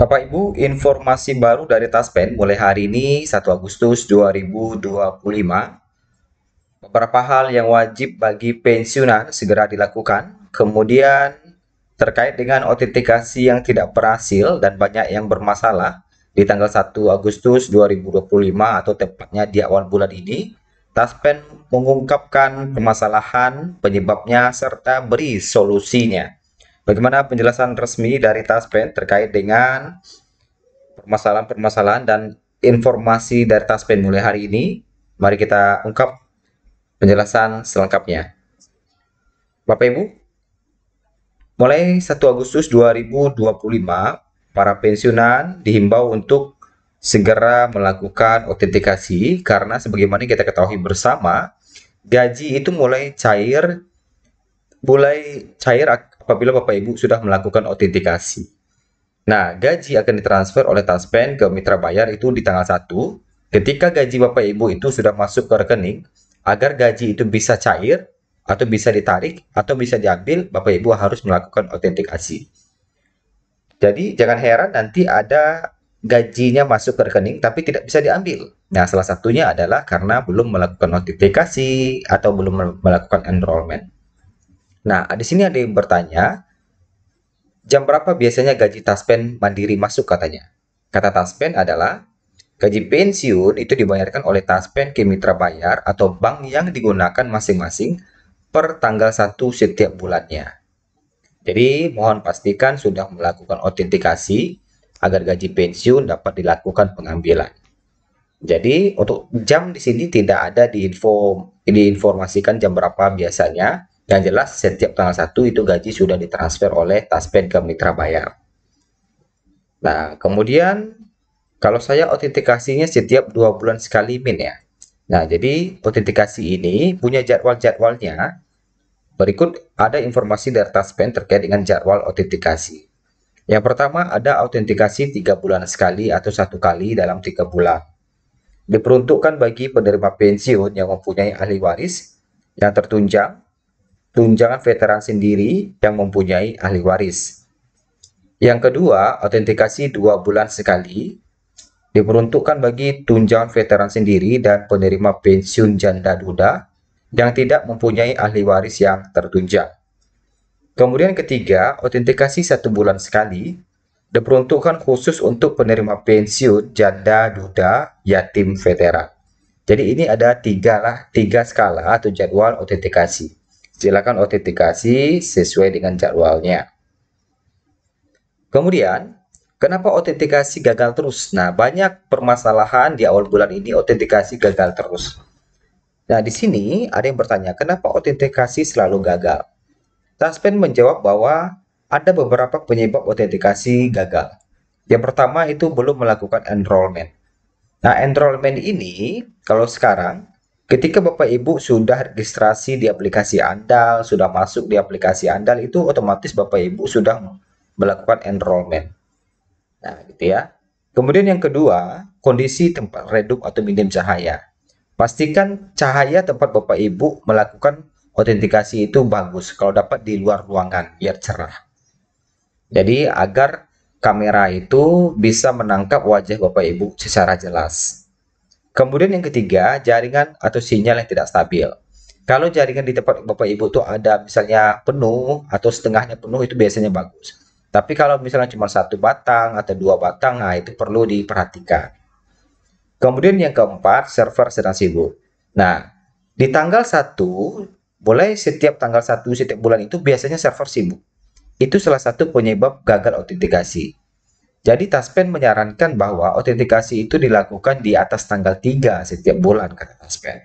Bapak Ibu, informasi baru dari Taspen mulai hari ini 1 Agustus 2025. Beberapa hal yang wajib bagi pensiunan segera dilakukan. Kemudian terkait dengan autentikasi yang tidak berhasil dan banyak yang bermasalah di tanggal 1 Agustus 2025 atau tepatnya di awal bulan ini, Taspen mengungkapkan permasalahan, penyebabnya, serta beri solusinya. Bagaimana penjelasan resmi dari Taspen terkait dengan permasalahan-permasalahan dan informasi dari Taspen mulai hari ini? Mari kita ungkap penjelasan selengkapnya. Bapak Ibu, mulai 1 Agustus 2025, para pensiunan dihimbau untuk segera melakukan autentikasi karena sebagaimana kita ketahui bersama, gaji itu mulai cair apabila Bapak Ibu sudah melakukan autentikasi. Nah, gaji akan ditransfer oleh Taspen ke mitra bayar itu di tanggal 1. Ketika gaji Bapak Ibu itu sudah masuk ke rekening, agar gaji itu bisa cair, atau bisa ditarik, atau bisa diambil, Bapak Ibu harus melakukan autentikasi. Jadi, jangan heran nanti ada gajinya masuk ke rekening, tapi tidak bisa diambil. Nah, salah satunya adalah karena belum melakukan autentikasi, atau belum melakukan enrollment. Nah, di sini ada yang bertanya, jam berapa biasanya gaji Taspen Mandiri masuk katanya? Kata Taspen adalah, gaji pensiun itu dibayarkan oleh Taspen ke mitra bayar atau bank yang digunakan masing-masing per tanggal 1 setiap bulannya. Jadi, mohon pastikan sudah melakukan autentikasi agar gaji pensiun dapat dilakukan pengambilan. Jadi, untuk jam di sini tidak ada diinformasikan jam berapa biasanya. Yang jelas setiap tanggal 1 itu gaji sudah ditransfer oleh Taspen ke mitra bayar. Nah, kemudian kalau saya autentikasinya setiap 2 bulan sekali min ya. Nah, jadi autentikasi ini punya jadwal-jadwalnya. Berikut ada informasi dari Taspen terkait dengan jadwal autentikasi. Yang pertama ada autentikasi 3 bulan sekali atau 1 kali dalam 3 bulan. Diperuntukkan bagi penerima pensiun yang mempunyai ahli waris yang tertunjang, tunjangan veteran sendiri yang mempunyai ahli waris. Yang kedua, autentikasi 2 bulan sekali diperuntukkan bagi tunjangan veteran sendiri dan penerima pensiun janda duda yang tidak mempunyai ahli waris yang tertunjang. Kemudian ketiga, autentikasi 1 bulan sekali diperuntukkan khusus untuk penerima pensiun janda duda yatim veteran. Jadi ini ada tiga skala atau jadwal autentikasi. Silakan autentikasi sesuai dengan jadwalnya. Kemudian, kenapa autentikasi gagal terus? Nah, banyak permasalahan di awal bulan ini autentikasi gagal terus. Nah, di sini ada yang bertanya, kenapa autentikasi selalu gagal? Taspen menjawab bahwa ada beberapa penyebab autentikasi gagal. Yang pertama itu belum melakukan enrollment. Nah, enrollment ini kalau sekarang ketika Bapak Ibu sudah registrasi di aplikasi Andal, sudah masuk di aplikasi Andal, itu otomatis Bapak Ibu sudah melakukan enrollment. Nah, gitu ya. Kemudian yang kedua, kondisi tempat redup atau minim cahaya. Pastikan cahaya tempat Bapak Ibu melakukan autentikasi itu bagus. Kalau dapat di luar ruangan, biar cerah. Jadi, agar kamera itu bisa menangkap wajah Bapak Ibu secara jelas. Kemudian yang ketiga, jaringan atau sinyal yang tidak stabil. Kalau jaringan di tempat Bapak Ibu itu ada misalnya penuh atau setengahnya penuh, itu biasanya bagus. Tapi kalau misalnya cuma 1 batang atau 2 batang, nah itu perlu diperhatikan. Kemudian yang keempat, server sedang sibuk. Nah, di tanggal 1, mulai setiap tanggal 1 setiap bulan itu biasanya server sibuk. Itu salah satu penyebab gagal autentikasi. Jadi Taspen menyarankan bahwa autentikasi itu dilakukan di atas tanggal 3 setiap bulan, kata Taspen.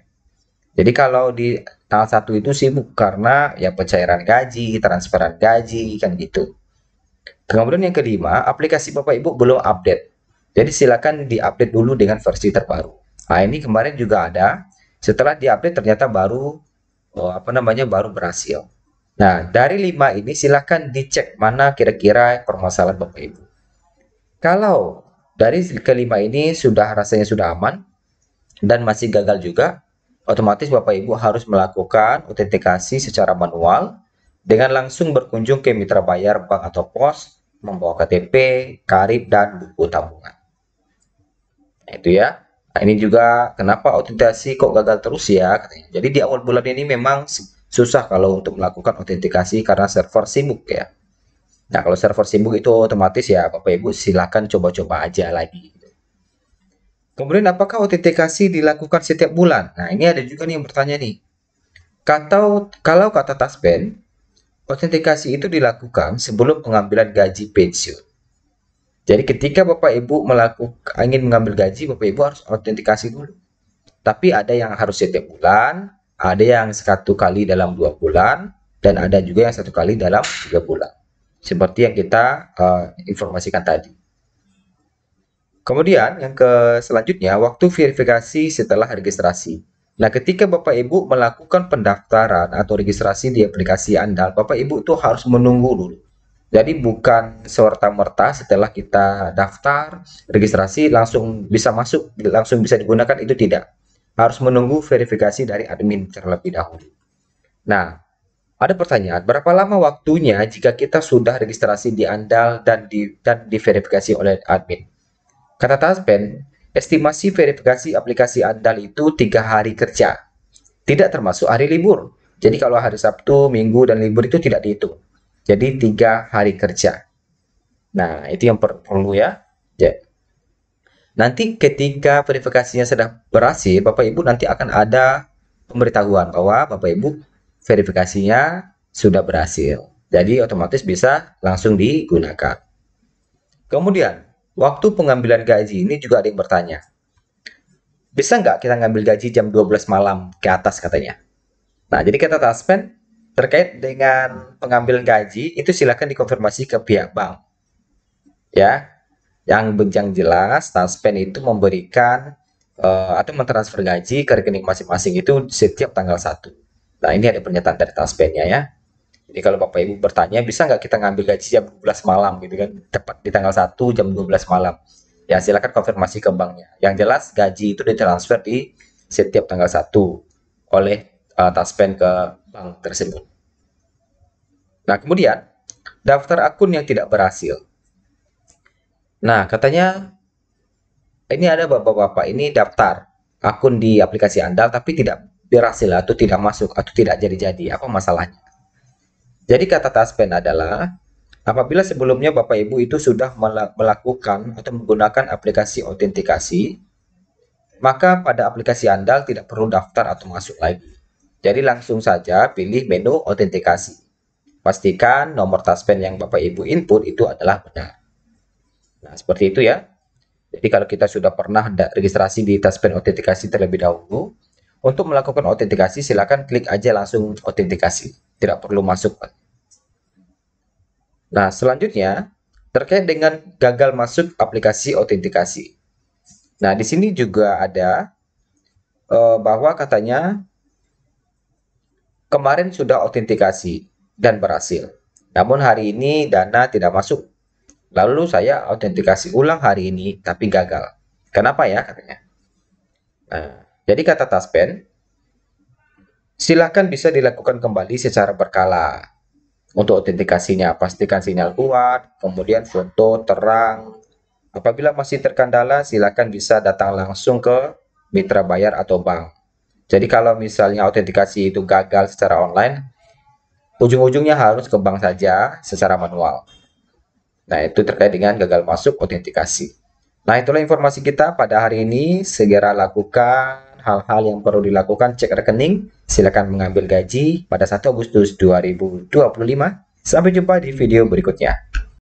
Jadi kalau di tanggal 1 itu sibuk karena ya pencairan gaji, transferan gaji, kan gitu. Kemudian yang kelima, aplikasi Bapak Ibu belum update. Jadi silakan diupdate dulu dengan versi terbaru. Nah, ini kemarin juga ada. Setelah diupdate ternyata baru baru berhasil. Nah, dari 5 ini silakan dicek mana kira-kira permasalahan Bapak Ibu. Kalau dari kelima ini rasanya sudah aman dan masih gagal juga, otomatis Bapak Ibu harus melakukan autentikasi secara manual dengan langsung berkunjung ke mitra bayar bank atau pos membawa KTP, KRIP, dan buku tabungan. Nah, itu ya. Nah, ini juga kenapa autentikasi kok gagal terus ya katanya. Jadi di awal bulan ini memang susah kalau untuk melakukan autentikasi karena server sibuk ya. Nah, kalau server sibuk itu otomatis ya Bapak Ibu silakan coba-coba aja lagi. Kemudian apakah autentikasi dilakukan setiap bulan? Nah, ini ada juga nih yang bertanya nih. Kalau kata Taspen, autentikasi itu dilakukan sebelum pengambilan gaji pensiun. Jadi ketika Bapak Ibu ingin mengambil gaji, Bapak Ibu harus autentikasi dulu. Tapi ada yang harus setiap bulan, ada yang 1 kali dalam 2 bulan, dan ada juga yang 1 kali dalam 3 bulan. Seperti yang kita informasikan tadi. Kemudian yang selanjutnya, waktu verifikasi setelah registrasi. Nah, ketika Bapak Ibu melakukan pendaftaran atau registrasi di aplikasi Andal, Bapak Ibu itu harus menunggu dulu. Jadi bukan serta-merta setelah kita daftar, registrasi langsung bisa masuk, langsung bisa digunakan, itu tidak. Harus menunggu verifikasi dari admin terlebih dahulu. Nah, ada pertanyaan, berapa lama waktunya jika kita sudah registrasi di Andal dan diverifikasi oleh admin? Kata Taspen, estimasi verifikasi aplikasi Andal itu 3 hari kerja, tidak termasuk hari libur. Jadi kalau hari Sabtu, Minggu, dan libur itu tidak dihitung. Jadi 3 hari kerja. Nah, itu yang perlu ya. Nanti ketika verifikasinya sudah berhasil, Bapak Ibu nanti akan ada pemberitahuan bahwa Bapak Ibu verifikasinya sudah berhasil. Jadi otomatis bisa langsung digunakan. Kemudian, waktu pengambilan gaji ini juga ada yang bertanya. Bisa nggak kita ngambil gaji jam 12 malam ke atas katanya? Nah, jadi kata Taspen, terkait dengan pengambilan gaji itu silakan dikonfirmasi ke pihak bank. Ya, yang jelas Taspen itu memberikan atau mentransfer gaji ke rekening masing-masing itu setiap tanggal 1. Nah, ini ada pernyataan dari Taspennya ya. Jadi kalau Bapak Ibu bertanya, bisa nggak kita ngambil gaji jam 12 malam gitu kan, tepat di tanggal 1 jam 12 malam. Ya, silakan konfirmasi ke banknya. Yang jelas gaji itu ditransfer di setiap tanggal 1 oleh Taspen ke bank tersebut. Nah, kemudian daftar akun yang tidak berhasil. Nah, katanya ini ada bapak-bapak ini daftar akun di aplikasi Andal tapi tidak berhasil atau tidak masuk atau tidak jadi-jadi. Apa masalahnya? Jadi kata Taspen adalah apabila sebelumnya Bapak Ibu itu sudah melakukan atau menggunakan aplikasi autentikasi, maka pada aplikasi Andal tidak perlu daftar atau masuk lagi. Jadi langsung saja pilih menu autentikasi. Pastikan nomor Taspen yang Bapak Ibu input itu adalah benar. Nah, seperti itu ya. Jadi kalau kita sudah pernah registrasi di Taspen autentikasi terlebih dahulu, untuk melakukan autentikasi silakan klik aja langsung autentikasi. Tidak perlu masuk. Nah, selanjutnya terkait dengan gagal masuk aplikasi autentikasi. Nah, di sini juga ada bahwa katanya kemarin sudah autentikasi dan berhasil. Namun hari ini dana tidak masuk. Lalu saya autentikasi ulang hari ini tapi gagal. Kenapa ya katanya? Nah, jadi kata Taspen, silakan bisa dilakukan kembali secara berkala. Untuk autentikasinya, pastikan sinyal kuat, kemudian foto terang. Apabila masih terkendala, silakan bisa datang langsung ke mitra bayar atau bank. Jadi kalau misalnya autentikasi itu gagal secara online, ujung-ujungnya harus ke bank saja secara manual. Nah, itu terkait dengan gagal masuk autentikasi. Nah, itulah informasi kita pada hari ini. Segera lakukan hal-hal yang perlu dilakukan, cek rekening. Silakan mengambil gaji pada 1 Agustus 2025. Sampai jumpa di video berikutnya.